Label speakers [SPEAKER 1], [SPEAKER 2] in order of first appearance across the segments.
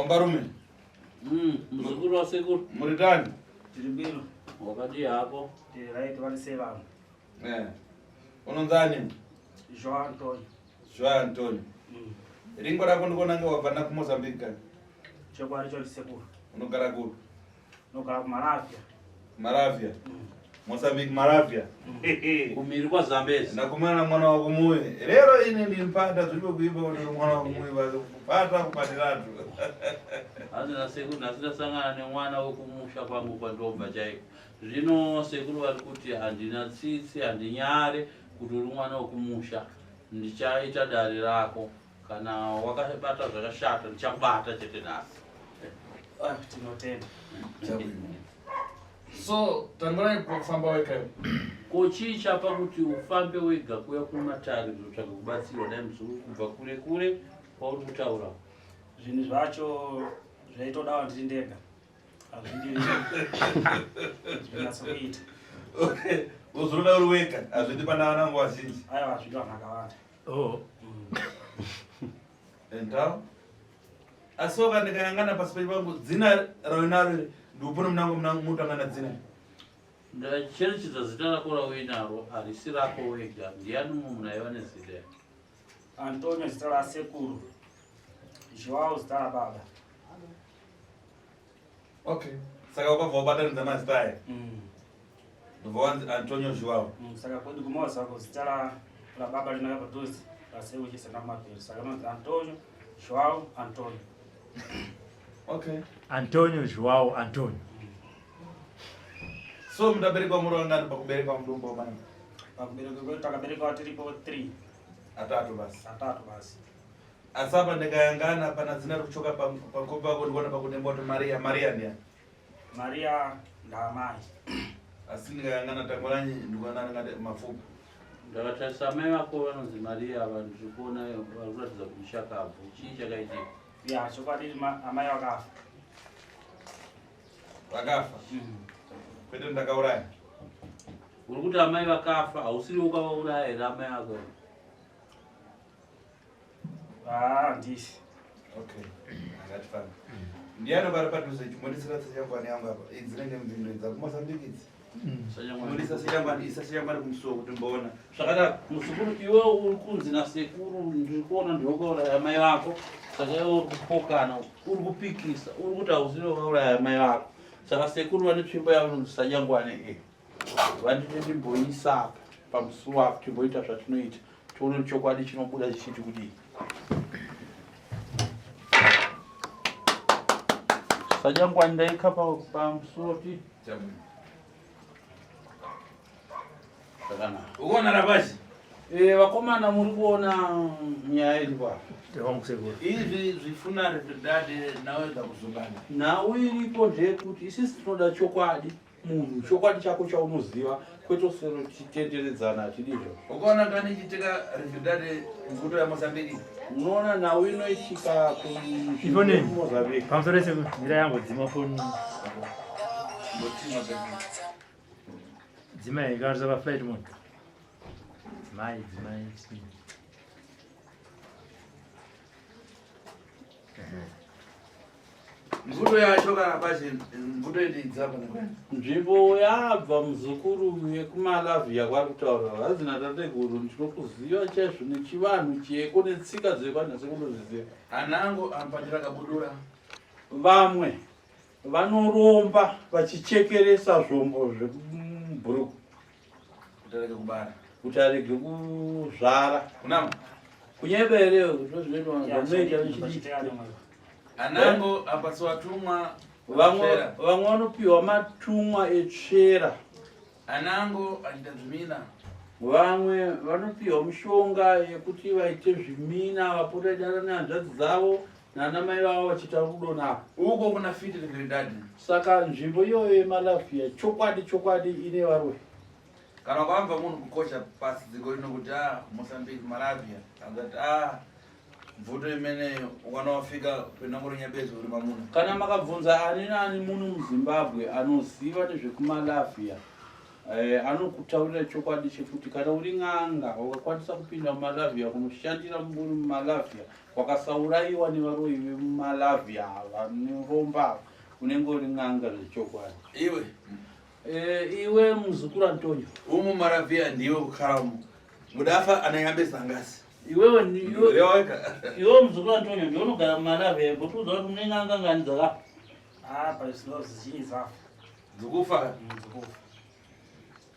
[SPEAKER 1] Wangarume.
[SPEAKER 2] Mzukuru wa Sekuru.
[SPEAKER 1] Muritani.
[SPEAKER 3] Tilibilo.
[SPEAKER 2] Wakati hapo.
[SPEAKER 3] Right wali seva.
[SPEAKER 1] Unonzani?
[SPEAKER 3] João Antônio.
[SPEAKER 1] João Antônio. Ringo rako ndikona nga wabva ku Mozambique.
[SPEAKER 3] Chokwari cho Sekuru.
[SPEAKER 1] Unogara ku?
[SPEAKER 3] Unogara ku Maravia.
[SPEAKER 1] Maravia. Mozambique Maravia.
[SPEAKER 2] Kumiri kwa Zambezi.
[SPEAKER 1] Ndakumana na mwana wa kumuye. Lero ine ndimpata zvipo kuimba kuti mwana wa kumuye bazo kupata kupatiratu.
[SPEAKER 2] Azina Sekuru nasida sangana nemwana wekumusha kwangu kwa Ndoba chaiko. Zvino Sekuru vari kuti handina tsitsi handinyare kuti uri mwana wekumusha. Ndichaita dare rako kana wakabata zvakashata ndichakubata chete nasi.
[SPEAKER 3] Tinotenda.
[SPEAKER 1] So, tangora kufamba weka.
[SPEAKER 2] Kochicha pakuti ufambe wega kuya kumatari kutsvaka kubatsirwa dai muzukuru kubva kure kure kwauri kutaura.
[SPEAKER 3] Zvinhu zvacho zvaitodawo ndiri ndega. Hazvindiri. Zvinasokuita.
[SPEAKER 1] Okay. Uzoda uri weka. Hazvidi pana vanangu vazhinji.
[SPEAKER 3] Aiwa hazvidi vanhu vakawanda.
[SPEAKER 1] Oh. Entao? Asoka ndikayangana pasi pangu dzina raunaro ndupona munangu mutangana dzina.
[SPEAKER 2] Ndacherechedza zita rako raunaro harisi rako wega. Ndiani munhu aiva nezita?
[SPEAKER 3] Antônio zita la Sekuru. João zita la baba.
[SPEAKER 1] Okay. Saka ukabva wabatanidza mazita aya. Ndobva Antônio João.
[SPEAKER 3] Saka kwedu kumoza zita la baba linova padhuze laseuchisana kumabviri. Saka unonzi Antônio João Antônio.
[SPEAKER 1] Okay.
[SPEAKER 4] Antônio João Antônio.
[SPEAKER 1] So mtaberekwa muri wangani pakuberekwa mudumbo mani?
[SPEAKER 3] Pakuberekwa kwedu takaberekwa tiripo 3.
[SPEAKER 1] Atatu basi.
[SPEAKER 3] Atatu basi.
[SPEAKER 1] Asapa ndikayangana pana dzina rikuchoka pakopa pako ndikuona pakunemba kuti Maria ndiani?
[SPEAKER 3] Maria ndaamai.
[SPEAKER 1] Asi ndikayangana tangolanyi ndikuona ngati mafupa.
[SPEAKER 2] Ndakatarisa mai vako vanonzi Maria vanhu zvirikuona vari kuratidza kuti chakabvu. Chii chakaitika?
[SPEAKER 3] Ya, chokwadi amai vakafa.
[SPEAKER 1] Vakafa? Kwete ndakauraya.
[SPEAKER 2] Uri kuti amai vakafa, hausiri ukavauraya here amai ako?
[SPEAKER 3] Ndisi.
[SPEAKER 1] Okay. Ngatifana. Ndiani vari padhuze chimondisira sechangwani yangu apa. Idzinenge mbindo idza kuMozambique idzi. Chimondisa sechangwani isa sechangwani kumusuwo kuti mboona.
[SPEAKER 2] Zvakadaro muzukuru iwe uri kunzi naSekuru ndiri kuona ndinokauraya amai vako. Saka iwe uri kupokana, uri kupikisa, uri kuti hausiri ukauraya amai vako. Saka Sekuru vane tsvimbo yavo inonzi Sanyangwane. Vandine ndimboisa pamusuwo apo timboita zvatinoita. Tione chokwadi chinobuda chichiti kudii. Sanyangwane ndaika pamusuwo ti. Zvakanaka.
[SPEAKER 1] Ukaona rapachi?
[SPEAKER 2] Vakomana muri kuona nyaya iri kwapo.
[SPEAKER 1] Izvi zvifuna dadhi naweza kuzungana.
[SPEAKER 2] Nhau iripo ndeyekuti isisi tinoda chokwadi. Munhu chokwadi chako chaunoziva kwete sero titenderedzana atidizvo.
[SPEAKER 1] Ukaona kani chitika rivhidhadhi mvuto yaMozambique.
[SPEAKER 2] Unoona nhau inoitika
[SPEAKER 4] kuMozambique. Pamusoro Sekuru, mira yangu dzima foni.
[SPEAKER 1] Mbotima pekee.
[SPEAKER 4] Dzima ikaanza pa flight mode. Dzimai.
[SPEAKER 1] Mvuto yacho kana pachi mvuto idzapa nekwenda.
[SPEAKER 2] Nzvimbo yabva muzukuru yekuMalavia kwari kutaura. Hazina tateguru ndinokuziva chaizvo nechivanhu cheko netsika dzevanhu sekundozviziva.
[SPEAKER 1] Anango ampatira kabudura.
[SPEAKER 2] Vamwe vanoromba vachichekeresa zvombo zvemubhuruku kuti arege kuzvara.
[SPEAKER 1] Kunama
[SPEAKER 2] kunyebere zvozvinoitwa zvinoita vichiita.
[SPEAKER 1] Anango apasiwa tumwa.
[SPEAKER 2] Vamwe vanopiwa matumwa etsvera.
[SPEAKER 1] Anango aita zvimina.
[SPEAKER 2] Vamwe vanopiwa mishonga yekuti vaite zvimina vapota dara nehanzvadzi dzavo nana mai vavo vachiita rudo navo.
[SPEAKER 1] Uko kuna fiti rivhidhadhi.
[SPEAKER 2] Saka nzvimbo iyoyo yeMalavia chokwadi ine varume.
[SPEAKER 1] Kana kwamva munhu kukosha pasi dziko rino kuti Mozambique Malavia angati mvuto imene ukanawafika penangoro nyabezi uri mamuna.
[SPEAKER 2] Kana makabvunza ani nani munhu muZimbabwe anoziva nezvekuMalavia anokutaurira chokwadi chekuti kana uri n'anga wakakwanisa kupinda mumalavhia kunoshandira mumalavhia wakasauraiwa nevaroyi vemumalavhia vanoromba unenge uri n'anga zvechokwadi. Iwe muzukuru Antonio
[SPEAKER 1] umumalavhia ndiwe ukaramu mudafa anayambe zangasi
[SPEAKER 2] iwe muzukuru Antonio ndiwe unogara mumalavhia botuudza kuti mune n'anga ngani dzakafa
[SPEAKER 3] pa zinozichiza
[SPEAKER 1] dzikufa.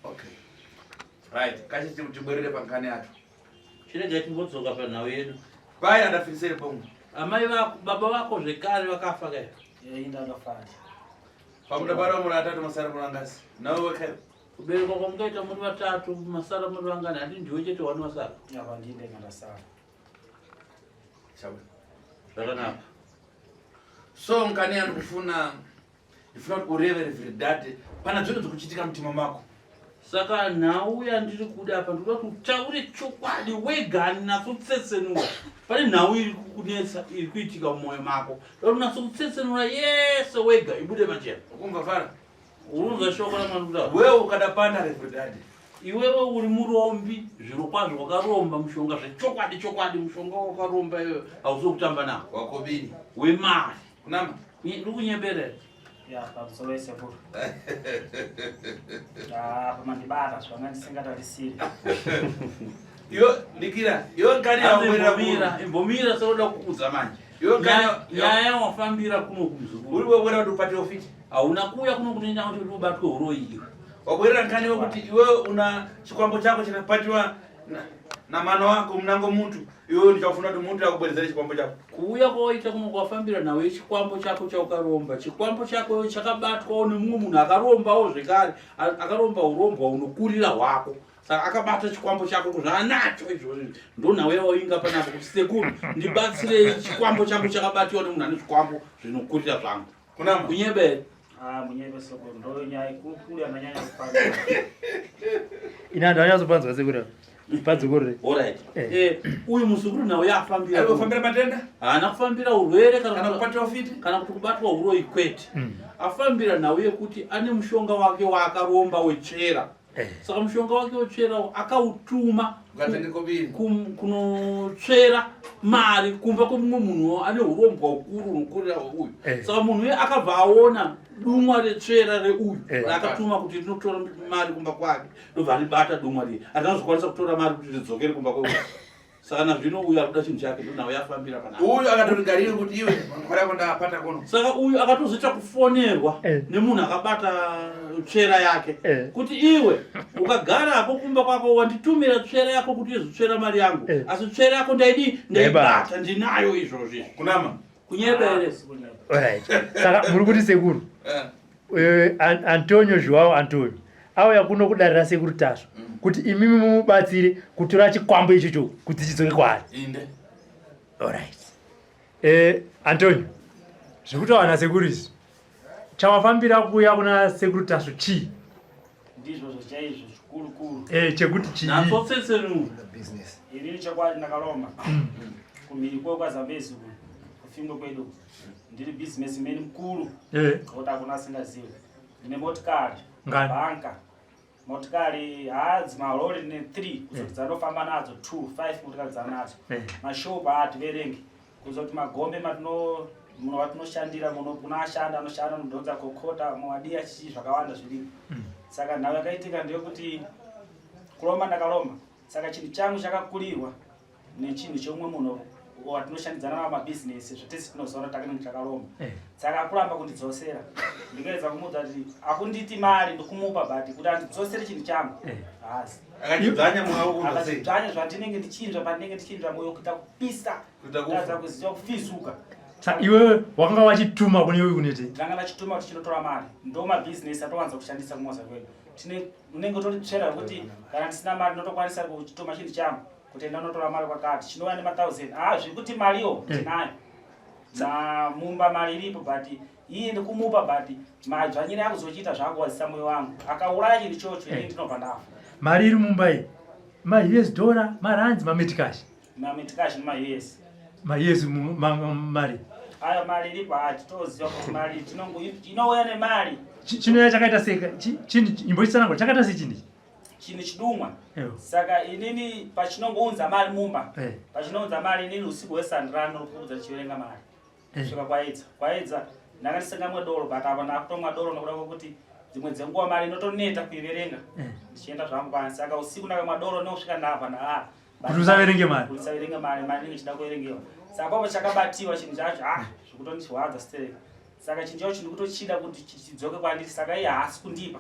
[SPEAKER 1] Okay. Right. Kachi tibwerere pankani yacho.
[SPEAKER 2] Chirege timbodzoka panhau yedu.
[SPEAKER 1] Pai adafirisire pomwe.
[SPEAKER 2] Amai vako baba vako zvekare vakafa kai.
[SPEAKER 3] Ndakafa.
[SPEAKER 1] Pamuda bado muri atatu masara mulangasi. Nawe wekhe.
[SPEAKER 2] Kubereka kwamukaita muri vatatu masara muri vangani handi ndiwe chete wani masara.
[SPEAKER 3] Yava ndinde ngasara.
[SPEAKER 1] Chawe.
[SPEAKER 2] Zvakanaka.
[SPEAKER 1] So nkani yanu kufuna kuti urevere verdade pana zviro zvikuchitika mutima mako.
[SPEAKER 2] Saka nhau yandiri kuda apa ndikuda kuti utaure chokwadi wega handinatso kutsetsenura. Pane nhau iri kunetsa iri kuitika mumwoyo mako. Dori unatso kutsetsenura yese wega ibude pachena.
[SPEAKER 1] Ukumva fara?
[SPEAKER 2] Urunza shoko ramanduda.
[SPEAKER 1] Wewe ukadapanda verdade.
[SPEAKER 2] Iwewe uri murombi zviro kwazvo wakaromba mushonga zvechokwadi mushonga wakaromba iwewe hauzokutamba nawo.
[SPEAKER 1] Wakobini.
[SPEAKER 2] Wemari.
[SPEAKER 1] Kunama?
[SPEAKER 2] Ndiri kunyemberera.
[SPEAKER 3] Pamusoro Sekuru. Pamandibata zvanga ndisingatarisiri.
[SPEAKER 1] Ndikira, nkani yaubwera
[SPEAKER 2] imbomira soda kukuudza manje. Nyaya wafambira kuno kumuzukuru.
[SPEAKER 1] Uri wabwera kuti upate ofiti?
[SPEAKER 2] Hauna kuuya kuno kunoenda kuti ubatwe uroyi iwe.
[SPEAKER 1] Wabwera nkani wekuti iwe una chikwambo chako chinapatiwa na mano wako mnango muntu. Iwe ndichafuna kuti muntu akubwerezere chikwambo chako.
[SPEAKER 2] Kuuya kwaita kuno kwafambira nawe chikwambo chako chaukaromba. Chikwambo chako chakabatwa nemumwe munhu akarombawo zvekare. Akaromba urombo unokurira hwako. Saka akabata chikwambo chako kuzvanacho izvozvo. Ndo nawe wainga panapo kuti Sekuru ndibatsirei chikwambo changu chakabatiwa nemunhu ane chikwambo zvinokurira zvangu.
[SPEAKER 1] Kunama?
[SPEAKER 2] Kunyebere.
[SPEAKER 3] Munyebe Sekuru ndo nyaya kukuru yananyanya kufamba.
[SPEAKER 4] Ina ndo anyazopanzwa Sekuru. Padzukuru.
[SPEAKER 2] Alright. Uyu muzukuru nawe yafambira.
[SPEAKER 1] Ari kufambira matenda?
[SPEAKER 2] Haana kufambira urwere
[SPEAKER 1] kana kupatwa ofiti?
[SPEAKER 2] Kana kuti kubatwa uroyi kwete. Afambira nawe kuti ane mushonga wake waakaromba wechera. Saka mushonga wake wechera akautuma kunotsvera mari kumba kwemumwe munhu ane urombo hukuru unokurira hweuyu. Saka munhu uye akabva aona dumwa retsvera reuyu akatuma kuti rinotora mari kumba kwake ndobva ribata dumwa riye andinazokwanisa kutora mari kuti ridzokere kumba kweuyu. Saka nazvino uyu arikuda chinhu chake nawe yafambira panapa.
[SPEAKER 1] Uyu akatorigarire kuti iwe mangwara yako ndapata kuno.
[SPEAKER 2] Saka uyu akatozoita kufonerwa nemunhu akabata tsvera yake kuti iwe ukagara hapo kumba kwako wanditumira tsvera yako kuti izotsvera mari yangu asi tsvera yako ndaibata ndinayo izvozvi.
[SPEAKER 1] Kunama?
[SPEAKER 2] Kunyebere.
[SPEAKER 4] Alright. Saka muri kuti Sekuru. Antonio Joao Antonio. Auya kuno kudarira Sekuru Tasvu kuti imimi mumubatsire kutora chikwambo ichocho kuti chidzoke kwaari.
[SPEAKER 1] Inde.
[SPEAKER 4] Alright. Antonio. Zvekutaura Sekuru izvi. Chawafambira kuya kuna Sekuru Tasvu chii?
[SPEAKER 3] Ndizvo chaizvo zvikuru.
[SPEAKER 4] Chekuti chii?
[SPEAKER 2] Natsotsetsenura
[SPEAKER 1] Business.
[SPEAKER 3] Iri chokwadi Ndakaromba. Kumhiri kwekwaZambezi kufingwe kwedu. Ndiri businessman mukuru. Kuti akuna asingazivi. Ndine motikari. Banka. Motikari malori ne 3 kuzoti dzanofamba nadzo 2 5 motikari dzanadzo. Mashopu haativerengi. Kuzoti magombe munhu watinoshandira munhu kunashanda anoshanda mudhodza kokota muwadiya chii zvakawanda zviripo. Saka nhau yakaitika ndeyekuti kuromba Ndakaromba. Saka chinhu changu chakakurirwa nechinhu chomwe munhu watinoshandidzana nawo mabhizinesi zvotesi tinozoona takane Ndakaromba. Saka kuramba kundidzosera. Ndikaedza kumuudza kuti akunditi mari ndokumupa bati kuti andidzosere chinhu changu. Hasi.
[SPEAKER 1] Akachidzanya mwawo kuti
[SPEAKER 3] akadzanya zvandinenge ndichinzva pandinenge ndichinzva mwoyo kuita kupisa. Kuita kuziva kufizuka.
[SPEAKER 4] Iwe wakanga wachituma kune uyu kunete?
[SPEAKER 3] Ndanga ndachituma kuti chinotora mari. Ndo mabhizinesi atowanza kushandisa kumwaza kwedu. Unenge utoritsvera kuti kana ndisina mari ndotokwanisa kuchituma chinhu changu kuti ndinotora mari kwakati chinova nema1000. Zvekuti mariyo ndinayo. Mumba mari iripo but iye ndikumupa but madzvanyire akuzochiita zvakuwadzisa mwoyo wangu. Akauraya chinhu chocho ini ndinobva ndafa.
[SPEAKER 4] Mari iri mumbai ma-US dollar, marands, mametikashi?
[SPEAKER 3] Mametikashi nema-US.
[SPEAKER 4] Ma-US mari?
[SPEAKER 3] Aya mari iripo hatitoziva kuti mari inouya nemari
[SPEAKER 4] chinoya chakaita seka chini imbochisana chakaita sechini
[SPEAKER 3] chini chidumwa saka inini pachinongounza mali mumba pachinounza mali inini usiku wesandirano kuudza chiverenga mali kusvika kwaedza ndakandisenga mwedoro but apa ndakutomwa doro nokuda kwokuti dzimwe dzenguva mali inotoneta kuiverenga ndichienda zvangu pansi saka usiku ndakamwa doro nekusvika ndabva
[SPEAKER 4] kuti usaverenge
[SPEAKER 3] mali mali inenge chida kuverengewa saka papo chakabatiwa chinhu chacho zvikutondichwadza stereka saka chinhu chacho ndikutochida kuti chidzoke kwandiri saka iye haasi kundipa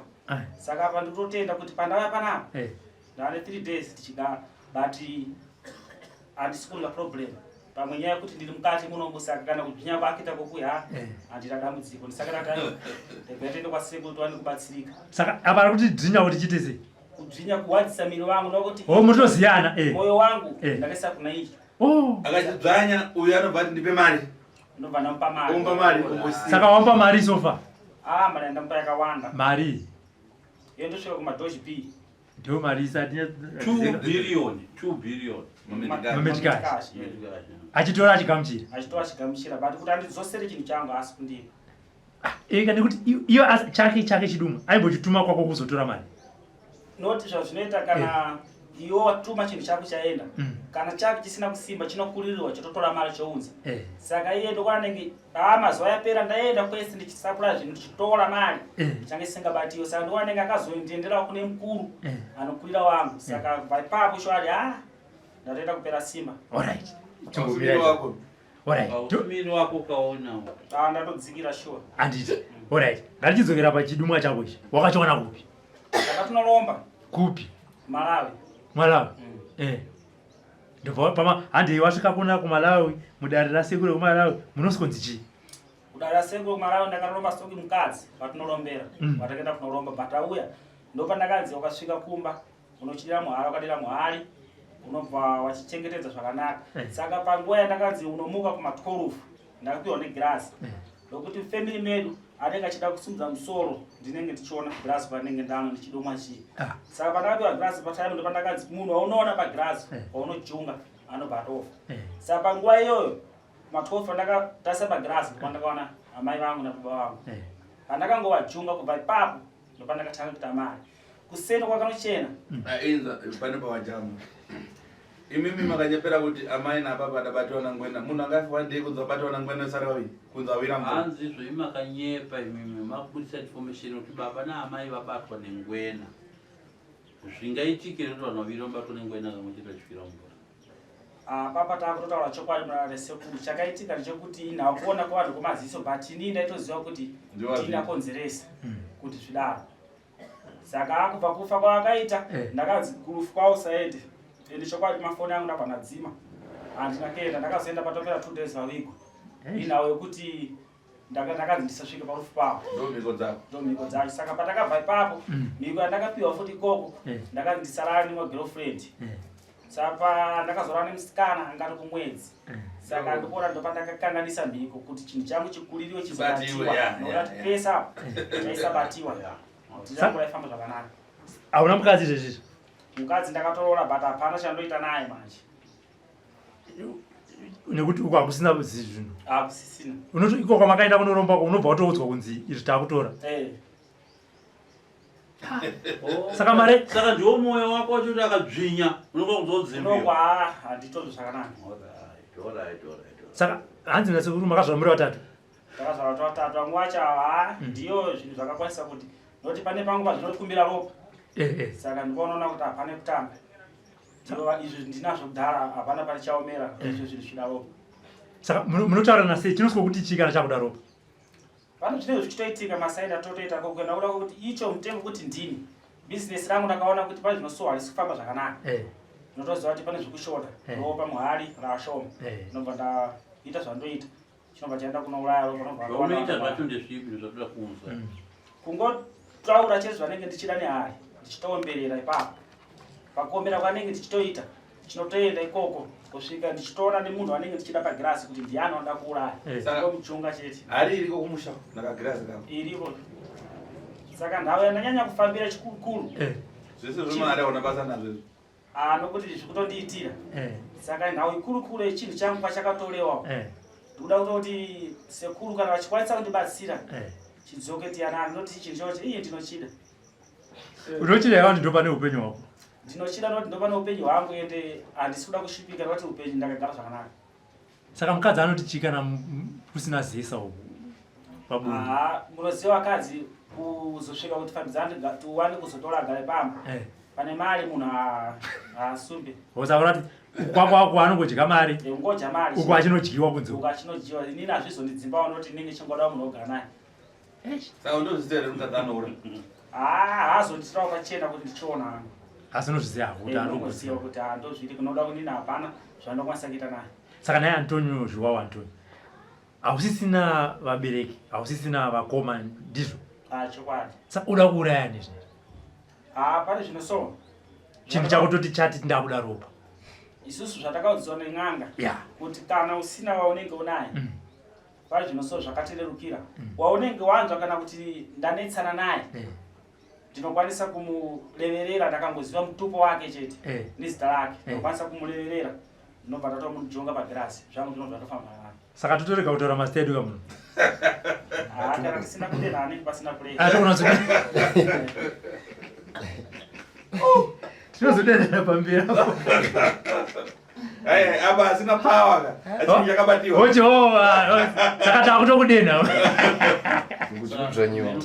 [SPEAKER 3] saka apa ndikutotenda kuti pandauya panapa ndane 3 days tichigara but handisi kunga problem pamwe nyaya yekuti ndiri mukati munombo saka kana kubvinya kwaakita kokuya handina dambudziko ndisaka ndagaitende kwasekuru tiwane kubatsirika
[SPEAKER 4] saka apa kuti dhinya kuti chite sei
[SPEAKER 3] kubvinya kuwadzisa miri wangu nokuti
[SPEAKER 4] mutoziyana
[SPEAKER 3] moyo wangu ndakaisa kuna ichi
[SPEAKER 1] akachidzvanya uyu anobva ati ndipe mari
[SPEAKER 3] ndobva ndamupa mari
[SPEAKER 1] omba mari
[SPEAKER 4] saka wampa mari sofa
[SPEAKER 3] mari yandamupa yakawanda
[SPEAKER 4] mari
[SPEAKER 3] iyo ndosvika kumadoge b
[SPEAKER 4] ndio mari isati
[SPEAKER 2] 2 billion
[SPEAKER 4] mametikashi achitora
[SPEAKER 3] achigamuchira but kuti andidzosere chinhu changu asi kundipa
[SPEAKER 4] eka nekuti iyo chake chidumwa aimbochituma kwako kuzotora mari
[SPEAKER 3] noti zvazvinoita kana iwo watuma chinhu chako chaenda kana chake chisina kusimba chinokurirwa chototora mari chounza saka iye ndokwanenge mazuva yapera ndaenda kwese ndichisapura zvinhu ndichitora mari change singabatiwe saka ndokwanenge akazoendendera kune mukuru anokurira wangu saka vaipapo shwari ndatoenda kupera simba
[SPEAKER 2] miri wako ukaona
[SPEAKER 3] ndatodzikira shuwa
[SPEAKER 4] handiti alright ngatichidzokera pachidumwa chako ichi wakachiona kupi
[SPEAKER 3] takatinoromba
[SPEAKER 4] kupi
[SPEAKER 3] Malawi
[SPEAKER 4] ndobva handi wasvika kuna kuMalawi mudare rasekuru kuMalawi munoskonzi chii
[SPEAKER 3] kudare rasekuru kuMalawi ndakaromba stoki mukadzi patinoromberera patakaenda kunoromba but auya ndopandakanzi ukasvika kumba unochidira muhari wakadira muhari unobva wachichengetedza zvakanaka saka panguva yandakanzi unomuka kuma12 ndakapiwa negirasi nokuti family medu anenge achida kusumudza musoro ndinenge ndichiona girasi panenge ndano ndichidomwa chii saka pandakapiwa girasi patime ndopandakadzi munhu waunoona pagirasi waunojunga anobva atofa saka panguva iyoyo kuma12 andakatarisa pagirasi ndopandakaona amai vangu nababa vangu pandakangovajunga kubva ipapo ndopandakatanga kuita mari kuseni kwakanochena
[SPEAKER 1] ainza pane pawajamu imimi makanyepera kuti amai nababa adabatiwa nangwena munhu angafiwa ndei kunza batiwa nangwena sarawi kunza wira
[SPEAKER 2] hanzi zvo imakanyepa imimi makubudisa information kuti baba naamai vabatwa nengwena zvingaitikire kuti vanhu vaviri vabatwa nengwena kamwe chete vachifira mvura
[SPEAKER 3] papa takutotaura chokwadi muna resekuru chakaitika ndechekuti nakuona kwavanhu komaziso but inini ndaitoziva kuti ndinakonzeresa kuti zvidaro saka akubva kufa kwaakaita ndakanzi kurufu kwausaende ende chokwadi mafoni angu ndabva ndadzima handina kuenda ndakazoenda patopera 2 days paviko inhawo yekuti ndakanzi ndisasvike parufu pavo ndo mhiko dzacho saka patakabva ipapo mhiko yandakapiwa futi ikoko ndakanzi ndisarara nemagirlfriend saka ndakazorana nemusikana angati kumwedzi saka ndikuona ndopandakakanganisa mhiko kuti chinhu changu chikuririwe chizobatiwa nokuti pesa apo chaisabatiwa tichakuraifamba zvakanaka
[SPEAKER 4] hauna mukadzi zvezvizvo
[SPEAKER 3] mukadzi ndakatorora but hapana chandoita naye manje
[SPEAKER 4] nekuti uko hakusina zvinhu
[SPEAKER 3] hakusisina
[SPEAKER 4] unoti iko kwamakaenda kunoromba unobva watoudzwa kunzi izvi takutora
[SPEAKER 2] saka mare saka ndiwo mwoyo wako wacho kuti akadzvinya unonga kuzodzimbiwa
[SPEAKER 3] handitozvo zvakanaka
[SPEAKER 4] saka hanzi nasekuru makazvara muri vatatu
[SPEAKER 3] takazvara vatatu vamwe vacho ndiyo zvinhu zvakakwanisa kuti noti pane pangu pazvinokumbira ropa saka ndikonaona kuti hapane kutamba izvi ndinazvo kudhara hapana pane chaomera izvo zvinhu zvida ropa
[SPEAKER 4] saka munotaura nasei chinoswa kuti chii kana chakuda ropa
[SPEAKER 3] pane zvinhu zvichitoitika masaidi atotoita kokugenda kuda kuti icho mutengo kuti ndini bhizinesi rangu ndakaona kuti pane zvinosowa harisi kufamba zvakanaka ndinotoziva kuti pane zvekushota ropa muhari rashoma ndinobva ndaita zvandoita chinobva chaenda kunouraya ropa
[SPEAKER 2] nobvaoita zvacho ndezvipi zvatoda kunzwa
[SPEAKER 3] kungotaura chete zvanenge ndichida nehari ndichitoomberera ipapo pakuombera kwanenge ndichitoita chinotoenda ikoko kusvika ndichitoona nemunhu anenge ndichida pagirasi kuti ndiani wanda kuuraya muchunga chete
[SPEAKER 1] hari iriko kumusha nakagirasi kamo
[SPEAKER 3] iriko saka nhau yandanyanya kufambira chikurukuru
[SPEAKER 1] zvese zvomari aona basa nazvezvo
[SPEAKER 3] nokuti zvikutondiitira saka nhau ikurukuru yechinhu changu pachakatorewa ndikuda kutoti sekuru kana vachikwanisa kundibatsira chidzoketi yanani noti chinjoche iye ndinochida.
[SPEAKER 4] Unochida yawanti ndopane upenyu wako.
[SPEAKER 3] Ndinochida noti ndopane upenyu hwangu ende handisi kuda kushipika noti upenyu ndakagara zvakanaka.
[SPEAKER 4] Saka mukadzi anoti chikana kusina zesa uku. Pabundu.
[SPEAKER 3] Munoziva vakadzi kuzosvika kuti fambidzani tuwane kuzotora agare pamba. Pane mari munhu haasumbe.
[SPEAKER 4] Wosakurati kwako anongodya mari.
[SPEAKER 3] Ngodya mari.
[SPEAKER 4] Uko achinodyiwa kunze.
[SPEAKER 3] Uko achinodyiwa. Inini hazvizondidzimba noti ninge chingoda munhu ogara naye.
[SPEAKER 1] Saka ndozviziva mukadzi anoura.
[SPEAKER 3] Haazonditirawo pachena kuti ndichiona.
[SPEAKER 4] Asi unozviziva kuti
[SPEAKER 3] anongoziva kuti ndozviri kunoda kunini hapana zvandokwanisa kuita naye.
[SPEAKER 4] Saka naye Antonio Zviwawa Antonio. Hausisina vabereki, hausisina vakoma ndizvo.
[SPEAKER 3] Chokwadi.
[SPEAKER 4] Saka uda kuuraya nezvi.
[SPEAKER 3] Pane zvinosoma.
[SPEAKER 4] Chinhu chakutoti chati ndakuda ropa.
[SPEAKER 3] Isusu zvatakaudzwa nen'anga kuti kana usina waunenge unaye. Pane zvinosoma zvakatererukira. Waunenge wanzwa kana kuti ndanetsana naye. Ndinokwanisa kumuleverera ndakangoziva mutupo wake chete. Nezita rake. Ndinokwanisa kumuleverera. Ndinobva ndatomujonga pagirasi. Zvangu zvinhu zvatofamba naye.
[SPEAKER 4] Saka totorega kutaura mazita edu kamunhu.
[SPEAKER 3] Kana tisina kudena anenge pasina kulei.
[SPEAKER 4] Tinozodedera pamberi apo.
[SPEAKER 1] Aba asina power ka. Achini yakabatiwa.
[SPEAKER 4] Ocho, saka takutokudena.
[SPEAKER 5] Nguzvanywa.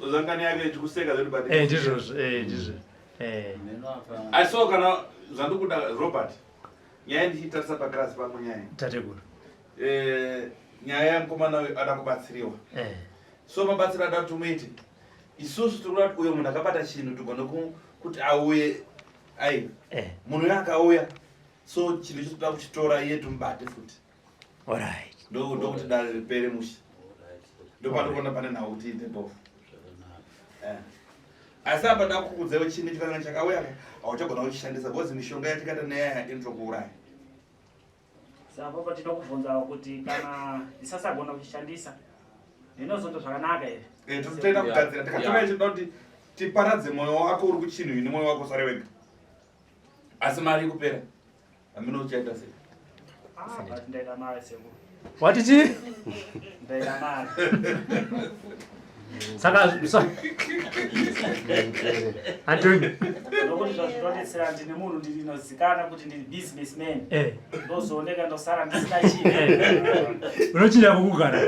[SPEAKER 1] Uzangani yake chikuseka zvedu bati.
[SPEAKER 4] Ndizvo.
[SPEAKER 1] Aso kana zvandokuda Robert. Nyaya ndichitarisa pagrasi pamwe nyaya.
[SPEAKER 4] Tateguru.
[SPEAKER 1] Nyaya yamukomana ada kubatsiriwa. So mabatsira ada tumuite. Isusu turikuda uyo munhu akabata chinhu tugona kuti auye ai. Munhu yakauya. So chinhu chotoda kuchitora iye tumubate futi.
[SPEAKER 4] Alright.
[SPEAKER 1] Ndokuti dare ripere mushi. Ndopanokuona pane nhau kuti ite bofu. Asi apa ndakuudzewo chini chikanga chakauya hauchagona kuchishandisa bhozi mishonga yatikata neya inotokuuraya.
[SPEAKER 3] Saka patinokubvunza kuti kana ndisasagona kuchishandisa ndinozoita zvakanaka here.
[SPEAKER 1] Totoenda kugadzira takatora ichida kuti tiparadze mwoyo wako uri kuchinhu ine mwoyo wako sare wega. Asi mari kupera. Amino uchaita sei?
[SPEAKER 3] Bati ndaida mari Sekuru.
[SPEAKER 4] Wati chi?
[SPEAKER 3] Ndaida mari.
[SPEAKER 4] Saka Antonio.
[SPEAKER 3] Nokuti zvazvinodetsera ndine munhu ndinozikana kuti ndiri businessman. Ndozooneka ndosara ndisina chinhu.
[SPEAKER 4] Unochida kukugara.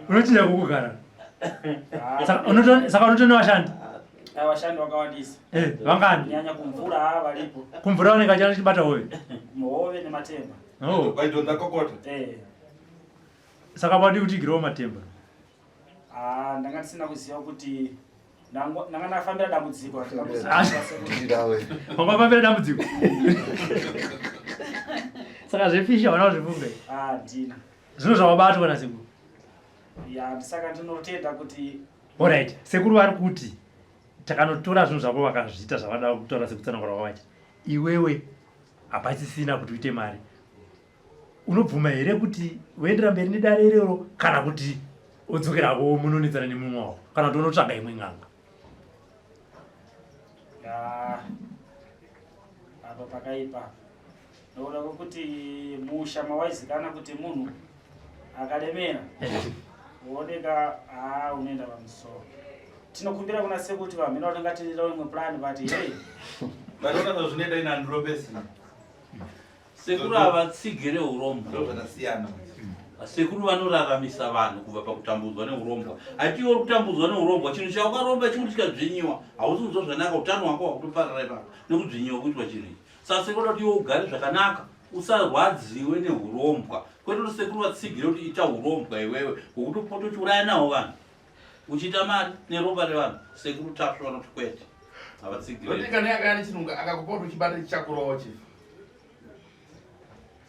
[SPEAKER 4] Unochida kukugara. Saka unotone vashandi.
[SPEAKER 3] Vashandi vakawandisa.
[SPEAKER 4] Vangani?
[SPEAKER 3] Kunyanya kumvura varipo.
[SPEAKER 4] Kumvura vanenge vachibata hove.
[SPEAKER 3] Muhove nematemba.
[SPEAKER 1] Vaidonza kokota.
[SPEAKER 4] Saka vadi kutigirawo matemba.
[SPEAKER 3] Ndanga ndisina kuziva kuti ndanga ndafambira dambudziko.
[SPEAKER 4] Wakafambira dambudziko. Saka zvefisha wana zvifunge.
[SPEAKER 3] Ndina.
[SPEAKER 4] Zvino zvavabatwa na Sekuru.
[SPEAKER 3] Saka ndinotenda kuti
[SPEAKER 4] alright, Sekuru vari kuti takanotora zvinhu zvako vakazviita zvavada kutora sekutsanangura kwavaita. Iwewe hapachisina kuti uite mari. Unobvuma here kuti uendera mberi nedare irero kana kuti udzokerako munonetsana nemumwe wako kana kuti unotsvaga imwe n'anga?
[SPEAKER 3] apa pakaipa. Nokuda kuti musha mawaizikana kuti munhu akalemera uoneka unoenda pamusoro. Tinokumbira kuna Sekuru kuti vamhena kuti ngatirira imwe plan but hey.
[SPEAKER 1] Vanoona zvinoenda ina ndrobesina.
[SPEAKER 2] Sekuru havatsigire urombo.
[SPEAKER 1] Ndozvakasiyana.
[SPEAKER 2] Sekuru vanoraramisa vanhu kubva pakutambudzwa neurombwa. Ati uri kutambudzwa neurombwa, chinhu chaukaromba chikuti chikadzvinyiwa, hausi kuzwa zvanaka, utano hwako hwakutoparara ipapo nekudzvinyiwa kuitwa chinhu ichi. Saka Sekuru kuti iwe ugare zvakanaka, usarwadziwe neurombwa. Kwete kuti Sekuru vatsigire kuti ita urombwa iwewe, ngokuti upoto uchiuraya nawo vanhu. Uchiita mari neropa revanhu. Sekuru Tasvu vanoti kwete. Havatsigire.
[SPEAKER 1] Ndotika neyakayani chinunga akakupota uchibata chichakurawo chifu.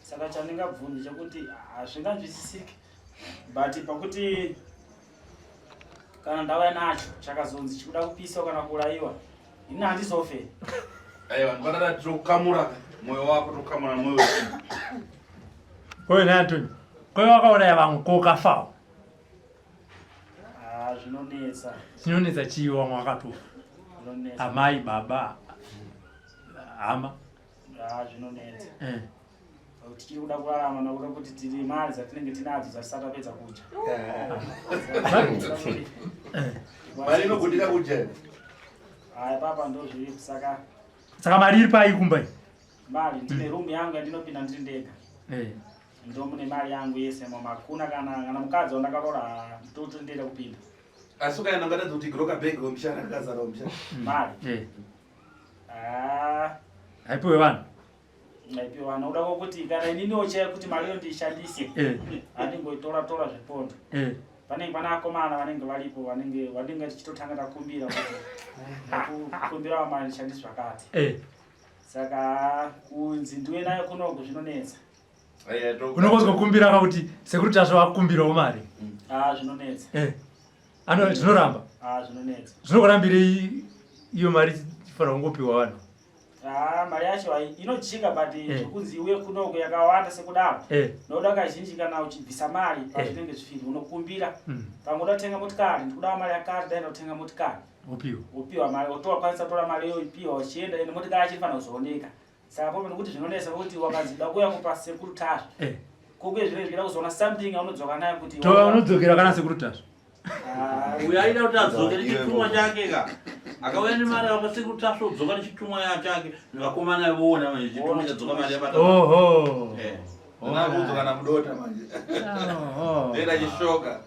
[SPEAKER 3] Saka chandingabvunza chekuti hazvinganzwisisiki but pakuti kana ndauya nacho chakazonzi chikuda kupiswa kana kuurayiwa ini handizofe.
[SPEAKER 1] Aiwa ndinodada tinokamura mwoyo wako tokamura mwoyo wedu.
[SPEAKER 4] Kowe naAntonio, kowe wakauraya vamwe kokafawo.
[SPEAKER 3] Zvinonetsa.
[SPEAKER 4] Zvinonetsa chii wamwe wakatofa? Amai, baba, hama?
[SPEAKER 3] Zvinonetsa. tichiri kuda kurarama nakuda kuti tiri mari dzatinenge tinadzo dzasati tapedza kudya.
[SPEAKER 1] Mari inogudira kudya.
[SPEAKER 3] Haya papa ndo zviri saka
[SPEAKER 4] mari iri pai kumba iyi?
[SPEAKER 3] Mari ndine room yangu yandinopinda ndiri ndega. Ndo mune mari yangu yese makuna kana mukadzi wandakarora mtoto ndenda kupinda.
[SPEAKER 1] Asi ukaenda ungatadza kuti groka bag romushana akazara romushana.
[SPEAKER 3] Mari.
[SPEAKER 4] Haipiwe vanhu?
[SPEAKER 3] Haipiwe vanhu. Uda kuti kana ininiwo chaiyo kuti mari iyo ndiishandise. Handingoitora zvepondo. Panenge pana akomana vanenge varipo vanenge tichitotanga takumbira kuti kukumbira mari ndishandise zvakati. Saka kunzi ndiwe nayo kunoku zvinonetsa.
[SPEAKER 4] Unokozwa kukumbira kuti Sekuru Tasvu akukumbirawo mari?
[SPEAKER 3] Zvinonetsa.
[SPEAKER 4] Zvinoramba?
[SPEAKER 3] Zvinonetsa.
[SPEAKER 4] Zvinokurambirei iyo mari ifanira kungopiwa vanhu?
[SPEAKER 3] Mari yacho inochika but zvokunzi iwe kunoku yakawanda sekudaro. Noda kazhinji kana uchibvisa mari pazvinenge zvifiri unokumbira. Pamwe udatenga motikari ndikuda mari yakati ndaenda kutenga motikari. Upiwa mari otokwanisa tora mari iyo ipiwa uchienda ende motikari yachifanira kuzooneka. Saka popo nekuti zvinonesa kuti wakazida kuya kupa Sekuru Tasvu. Kokuye zvine zvira kuzoona something yaunodzoka nayo kuti
[SPEAKER 4] unodzokera kana Sekuru Tasvu.
[SPEAKER 2] Uyo aida kuti adzokere chitumwa chake ka. Akauya nemari apa Sekuru Tasvu kudzoka nechitumwa chake vakomana voona manje chitumwa chadzoka mari yabata.
[SPEAKER 1] Unakudzoka namudota manje. Ndenda chishoka.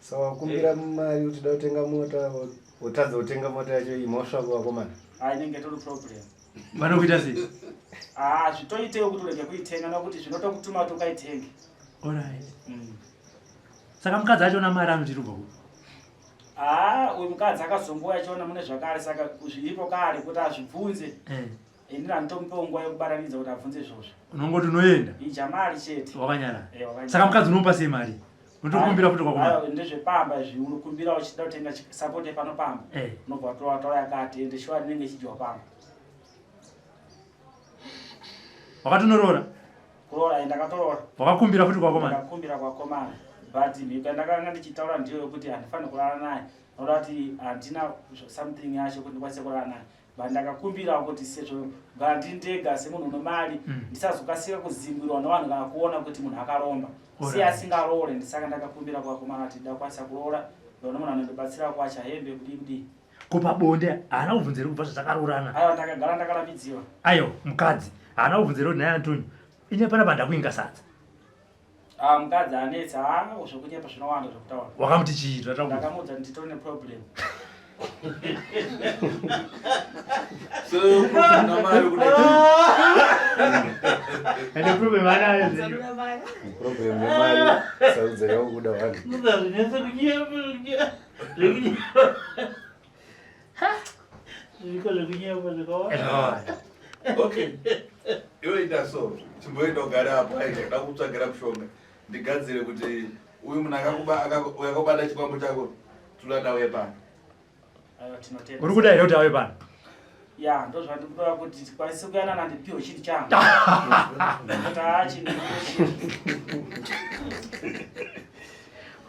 [SPEAKER 5] So kumbira mari utida kutenga mota utadza kutenga mota yacho imosva kuvakomana.
[SPEAKER 3] Inenge tori problem.
[SPEAKER 4] Vanokuita sei?
[SPEAKER 3] Zvitoitewo kuti urege kuitenga nokuti zvinotokutuma kuti ukaitenge.
[SPEAKER 4] Alright. Saka mukadzi achona mari anotirubva ku?
[SPEAKER 3] Uyu mukadzi akazongoya achiona mune zvakare saka zviripo kare kuti azvibvunze. Indira nditomupewo nguva yekubatanidza kuti abvunze izvozvo.
[SPEAKER 4] Unongoti unoenda?
[SPEAKER 3] Ijamari chete.
[SPEAKER 4] Wakanyara. Saka mukadzi unomupa sei mari? Unotokumbira futi kwakomana?
[SPEAKER 3] Ndezvepamba izvi unokumbira uchida kutenga support yepanopamba. Unobva watotora yakati ende shuwa rinenge ichidyiwa pamba.
[SPEAKER 4] Wakatonorora?
[SPEAKER 3] Kurora ndakatorora.
[SPEAKER 4] Wakakumbira futi kwakomana?
[SPEAKER 3] Ndakakumbira kwakomana. But mhiko ndakanga ndichitaura ndiyo yokuti handifani kurara naye. Noda kuti handina something yacho kuti ndikwanise kurara naye. But ndakakumbira kuti sezvo ngandindega semunhu unomari ndisazokasira kuzimbirwa nevanhu kana kuona kuti munhu akaromba. Si asingarore ndisaka ndakakumbira kwakomana kuti ndakwanisa kurora. Ndoona munhu anondibatsira kwacha hembe kudii.
[SPEAKER 4] Kupa bonde haana kubvunzira kubva zvatakarorana?
[SPEAKER 3] Aiwa ndakagara ndakarambidziwa.
[SPEAKER 4] Ayo mukadzi haana kubvunzira kuti naye Antonio ine pana pandakuinga sadza.
[SPEAKER 3] Mukadzi anetsa zvokunyepa zvinowanda zvokutaura.
[SPEAKER 4] Wakamuti chii?
[SPEAKER 3] Ndakamuudza kuti nditori neproblem.
[SPEAKER 1] So kuna mari kuda.
[SPEAKER 4] Ene problem anayo.
[SPEAKER 5] Problem yemari saudza yakuda vanhu.
[SPEAKER 2] Ndazvinetsa kunyepa. Zviko zvekunyepa zvakawanda.
[SPEAKER 1] Okay. Iwe ita so. Chimboenda ugara apa aida kutsvagira mushonga. Ndigadzire kuti uyu munhu akakubata chikwambo chako tulada uye pano.
[SPEAKER 3] Tinotenda.
[SPEAKER 4] Uri kudaira kuti auye pano?
[SPEAKER 3] Ya, ndo zvandikuda kuti tikwanise kuyanana ndipiwo chiri changu. Kuti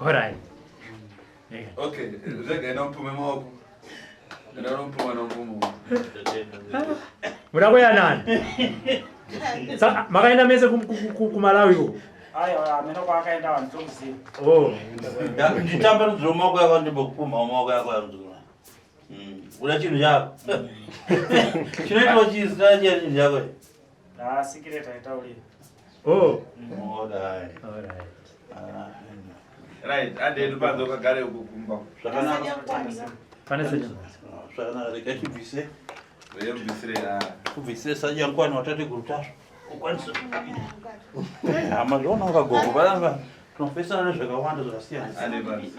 [SPEAKER 4] Alright.
[SPEAKER 1] Okay, zvega ina mpume maoko. Ina mpuma na mpumu.
[SPEAKER 4] Murakoyanana? Saka makaenda mese kuMalawi uko?
[SPEAKER 3] Aiwa, amene kwakaenda vanhu tokuziva.
[SPEAKER 2] Nditamba ndidziro maoko yako ndimbokupuma maoko yako yanzura. Uda chinhu chako. Chinoitwa chizira chinhu chako.
[SPEAKER 3] Sikireta itaurira.
[SPEAKER 2] Alright.
[SPEAKER 1] Right, ade ndopanzo kagare ukukumba.
[SPEAKER 2] Zvakanaka.
[SPEAKER 4] Pane seja.
[SPEAKER 2] Zvakanaka reka chibvise.
[SPEAKER 1] Yembisire
[SPEAKER 2] kubvise sajankwani watate Tasvu. Ukwanisa. Amazona ukagogo balanga tunofesana nezvakawanda zvakasiyana.
[SPEAKER 1] ade basi.